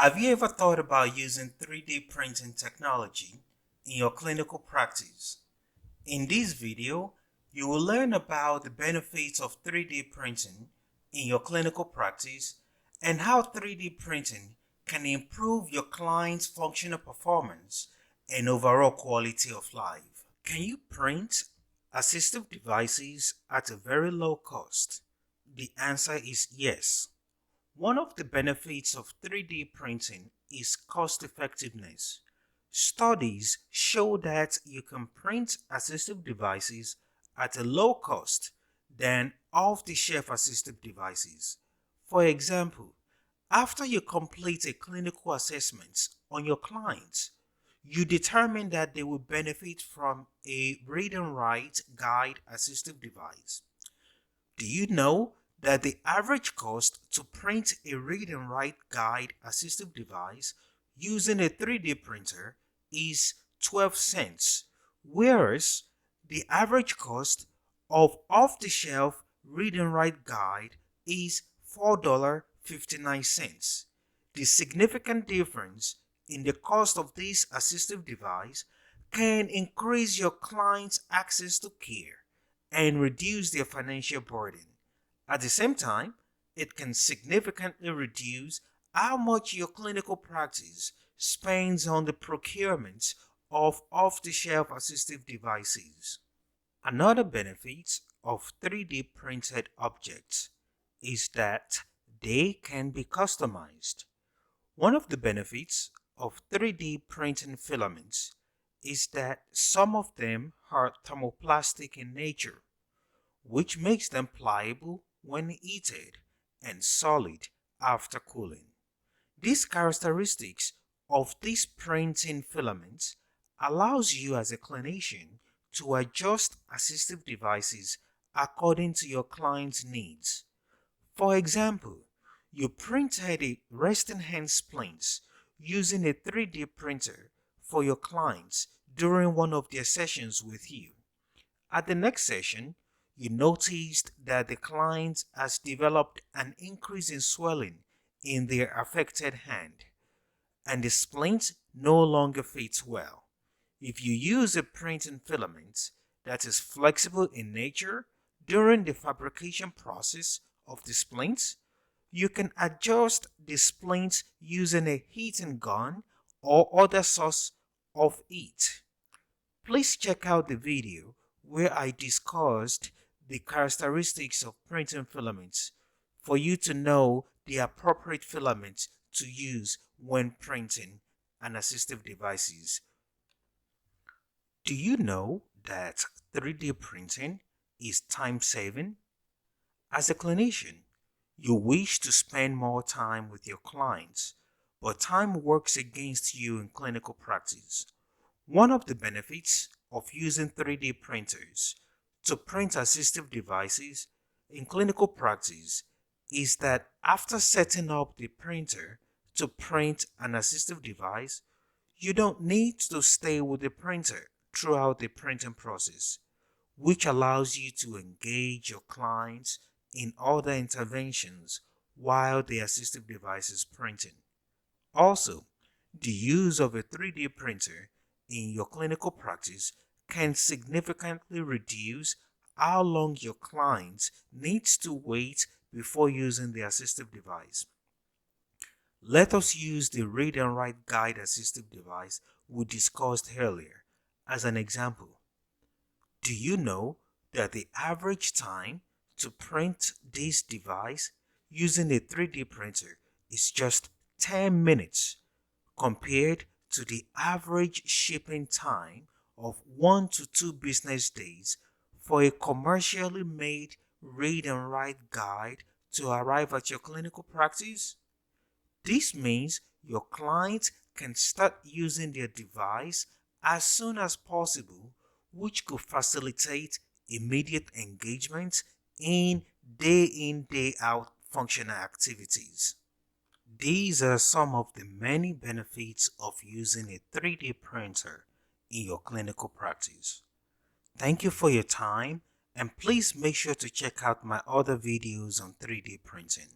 Have you ever thought about using 3D printing technology in your clinical practice? In this video, you will learn about the benefits of 3D printing in your clinical practice and how 3D printing can improve your client's functional performance and overall quality of life. Can you print assistive devices at a very low cost? The answer is yes. One of the benefits of 3D printing is cost effectiveness. Studies show that you can print assistive devices at a low cost than off-the-shelf assistive devices. For example, after you complete a clinical assessment on your clients, you determine that they will benefit from a read and write guide assistive device. Do you know that the average cost to print a read and write guide assistive device using a 3D printer is 12 cents, whereas the average cost of off-the-shelf read and write guide is $4.59. The significant difference in the cost of this assistive device can increase your client's access to care and reduce their financial burden. At the same time, it can significantly reduce how much your clinical practice spends on the procurement of off-the-shelf assistive devices. Another benefit of 3D printed objects is that they can be customized. One of the benefits of 3D printing filaments is that some of them are thermoplastic in nature, which makes them pliable when heated and solid after cooling. These characteristics of these printing filaments allows you as a clinician to adjust assistive devices according to your client's needs. For example, you printed a resting hand splints using a 3D printer for your clients during one of their sessions with you. At the next session, you noticed that the client has developed an increase in swelling in their affected hand, and the splint no longer fits well. If you use a printing filament that is flexible in nature during the fabrication process of the splint, you can adjust the splint using a heating gun or other source of heat. Please check out the video where I discussed the characteristics of printing filaments for you to know the appropriate filament to use when printing an assistive devices. Do you know that 3D printing is time saving? As a clinician, you wish to spend more time with your clients, but time works against you in clinical practice. One of the benefits of using 3D printers to print assistive devices in clinical practice is that after setting up the printer to print an assistive device, you don't need to stay with the printer throughout the printing process, which allows you to engage your clients in other interventions while the assistive device is printing. Also, the use of a 3D printer in your clinical practice can significantly reduce how long your client needs to wait before using the assistive device. Let us use the read and write guide assistive device we discussed earlier as an example. Do you know that the average time to print this device using a 3D printer is just 10 minutes compared to the average shipping time of 1 to 2 business days for a commercially made read and write guide to arrive at your clinical practice? This means your client can start using their device as soon as possible, which could facilitate immediate engagement in, day out functional activities. These are some of the many benefits of using a 3D printer in your clinical practice. Thank you for your time, and please make sure to check out my other videos on 3D printing.